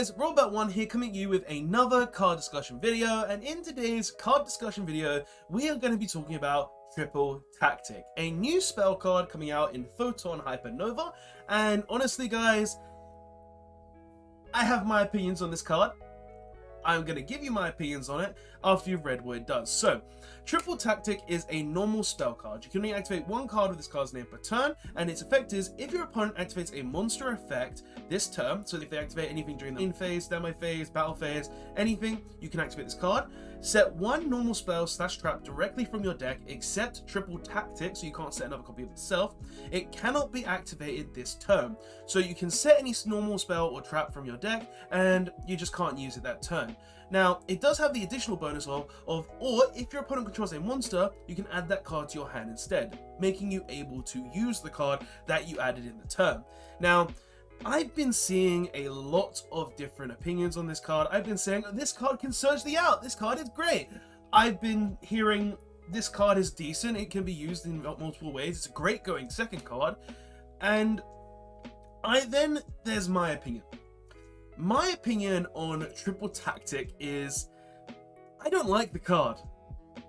guys, Robert1 here, coming at you with another card discussion video, and in today's card discussion video we are going to be talking about Triple Tactic, a new spell card coming out in Photon Hypernova. And honestly guys, I have my opinions on this card. I'm going to give you my opinions on it after you've read what it does. So, Triple Tactic is a normal spell card. You can only activate one card with this card's name per turn, and its effect is if your opponent activates a monster effect this turn, so if they activate anything during the main phase, demo phase, battle phase, anything, you can activate this card. Set one normal spell / trap directly from your deck, except Triple Tactic, so you can't set another copy of itself. It cannot be activated this turn. So you can set any normal spell or trap from your deck, and you just can't use it that turn. Now, it does have the additional bonus or if your opponent controls a monster, you can add that card to your hand instead, making you able to use the card that you added in the turn. Now, I've been seeing a lot of different opinions on this card. I've been saying, this card can surge the out, this card is great. I've been hearing this card is decent, it can be used in multiple ways, it's a great going second card. And there's my opinion. My opinion on Triple Tactic is, I don't like the card.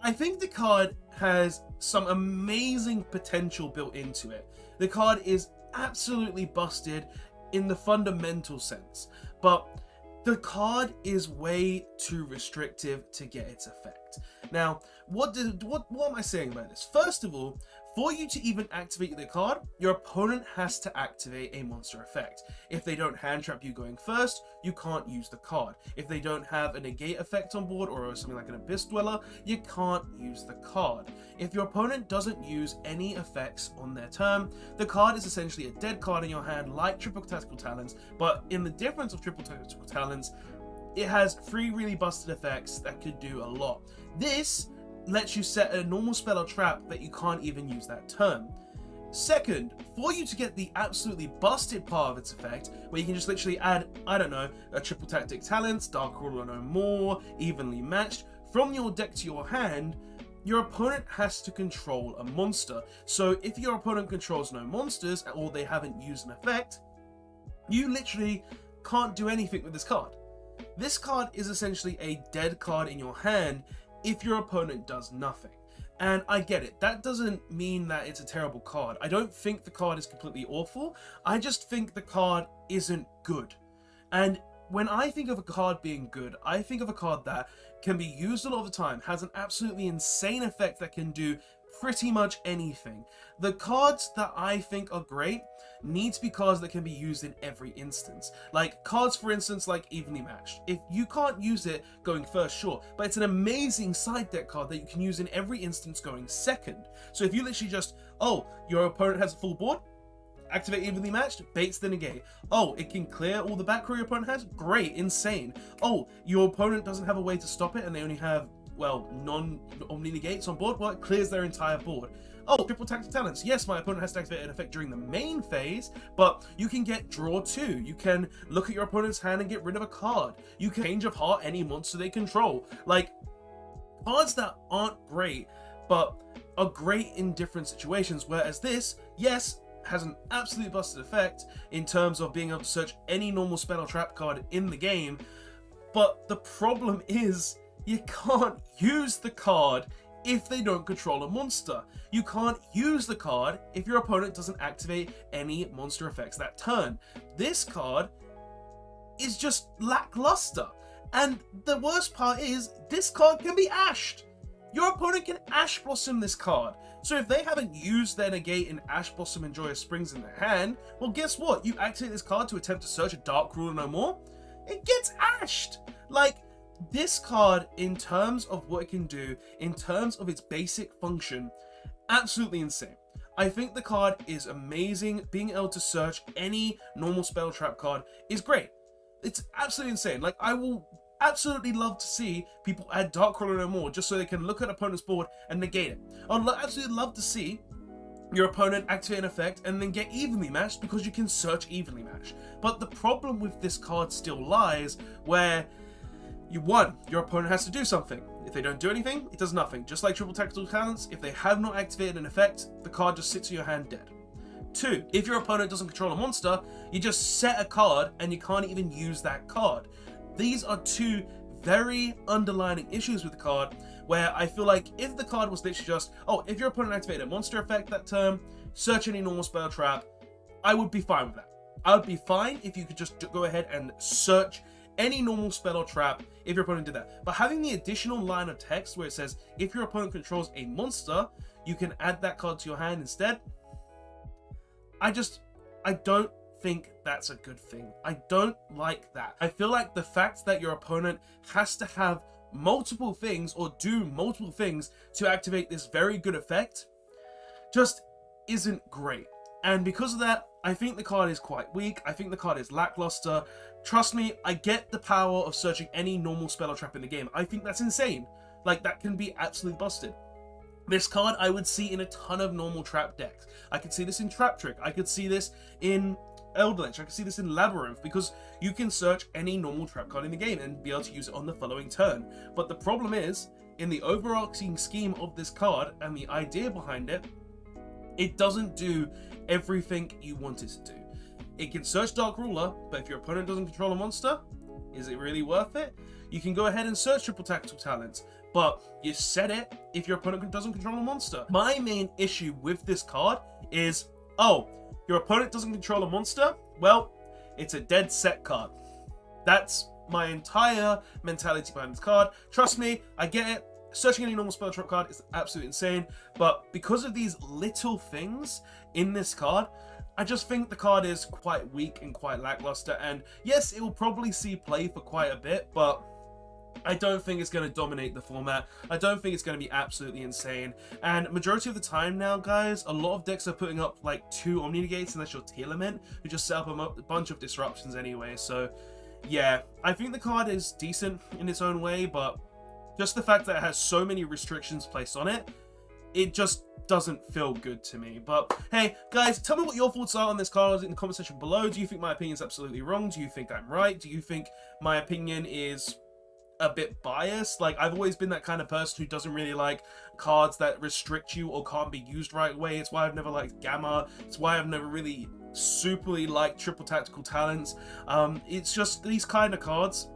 I think the card has some amazing potential built into it. The card is absolutely busted in the fundamental sense, but the card is way too restrictive to get its effect. Now, what am I saying about this? First of all, for you to even activate the card, your opponent has to activate a monster effect. If they don't hand trap you going first, you can't use the card. If they don't have a negate effect on board or something like an Abyss Dweller, you can't use the card. If your opponent doesn't use any effects on their turn, the card is essentially a dead card in your hand like Triple Tactical Talents, but in the difference of Triple Tactical Talents, it has 3 really busted effects that could do a lot. This lets you set a normal spell or trap that you can't even use that turn. Second, for you to get the absolutely busted part of its effect, where you can just literally add, I don't know, a Triple Tactic Talents, Dark Ruler no more, evenly matched, from your deck to your hand, your opponent has to control a monster. So if your opponent controls no monsters, or they haven't used an effect, you literally can't do anything with this card. This card is essentially a dead card in your hand if your opponent does nothing. And I get it, that doesn't mean that it's a terrible card. I don't think the card is completely awful, I just think the card isn't good. And when I think of a card being good, I think of a card that can be used a lot of the time, has an absolutely insane effect that can do pretty much anything. The cards that I think are great need to be cards that can be used in every instance. Like cards, for instance, like Evenly Matched. If you can't use it going first, sure, but it's an amazing side deck card that you can use in every instance going second. So if you literally just, oh, your opponent has a full board, activate Evenly Matched, baits the negate. Oh, it can clear all the back row your opponent has? Great, insane. Oh, your opponent doesn't have a way to stop it and they only have, well, non-omni negates on board? Well, it clears their entire board. Oh, Triple Tactic Talents. Yes, my opponent has to activate an effect during the main phase, but you can get draw 2. You can look at your opponent's hand and get rid of a card. You can change of heart any monster they control. Like, cards that aren't great, but are great in different situations, whereas this, yes, has an absolute busted effect in terms of being able to search any normal spell or trap card in the game, but the problem is, you can't use the card if they don't control a monster. You can't use the card if your opponent doesn't activate any monster effects that turn. This card is just lackluster. And the worst part is, this card can be ashed. Your opponent can Ash Blossom this card. So if they haven't used their negate in Ash Blossom and Joyous Springs in their hand, well guess what? You activate this card to attempt to search a Dark Ruler no more, it gets ashed. Like, this card, in terms of what it can do, in terms of its basic function, absolutely insane. I think the card is amazing. Being able to search any normal spell trap card is great. It's absolutely insane. Like, I will absolutely love to see people add Dark Ruler no more just so they can look at opponent's board and negate it. I'd absolutely love to see your opponent activate an effect and then get evenly matched because you can search evenly matched. But the problem with this card still lies where your opponent has to do something. If they don't do anything, it does nothing. Just like Triple Tactical Talents, if they have not activated an effect, the card just sits in your hand dead. 2, if your opponent doesn't control a monster, you just set a card and you can't even use that card. These are 2 very underlining issues with the card, where I feel like if the card was literally just, oh, if your opponent activated a monster effect that turn, search any normal spell trap, I would be fine with that. I would be fine if you could just go ahead and search any normal spell or trap if your opponent did that. But having the additional line of text where it says, if your opponent controls a monster, you can add that card to your hand instead, I don't think that's a good thing. I don't like that. I feel like the fact that your opponent has to have multiple things or do multiple things to activate this very good effect just isn't great. And because of that, I think the card is quite weak. I think the card is lackluster. Trust me, I get the power of searching any normal spell or trap in the game. I think that's insane. Like, that can be absolutely busted. This card I would see in a ton of normal trap decks. I could see this in Trap Trick. I could see this in Eldritch. I could see this in Labyrinth, because you can search any normal trap card in the game and be able to use it on the following turn. But the problem is, in the overarching scheme of this card and the idea behind it, it doesn't do everything you want it to do. It can search Dark Ruler, but if your opponent doesn't control a monster, is it really worth it? You can go ahead and search Triple Tactical Talents, but you set it if your opponent doesn't control a monster. My main issue with this card is, oh, your opponent doesn't control a monster? Well, it's a dead set card. That's my entire mentality behind this card. Trust me, I get it. Searching any normal spell trap card is absolutely insane, but because of these little things in this card, I just think the card is quite weak and quite lackluster. And yes, it will probably see play for quite a bit, but I don't think it's going to dominate the format. I don't think it's going to be absolutely insane. And majority of the time now, guys, a lot of decks are putting up like 2 Omni Negates unless you're tier limit, who just set up a bunch of disruptions anyway. So yeah, I think the card is decent in its own way, but just the fact that it has so many restrictions placed on it, it just doesn't feel good to me. But hey, guys, tell me what your thoughts are on this card in the comment section below. Do you think my opinion is absolutely wrong? Do you think I'm right? Do you think my opinion is a bit biased? Like, I've always been that kind of person who doesn't really like cards that restrict you or can't be used right away. It's why I've never liked Gamma. It's why I've never really superly liked Triple Tactical Talents. It's just these kind of cards,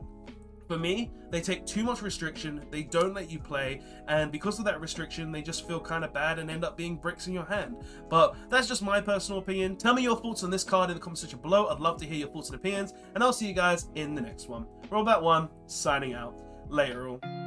for me, they take too much restriction, they don't let you play, and because of that restriction, they just feel kind of bad and end up being bricks in your hand. But that's just my personal opinion. Tell me your thoughts on this card in the comment section below. I'd love to hear your thoughts and opinions, and I'll see you guys in the next one. Rollback1, signing out. Later all.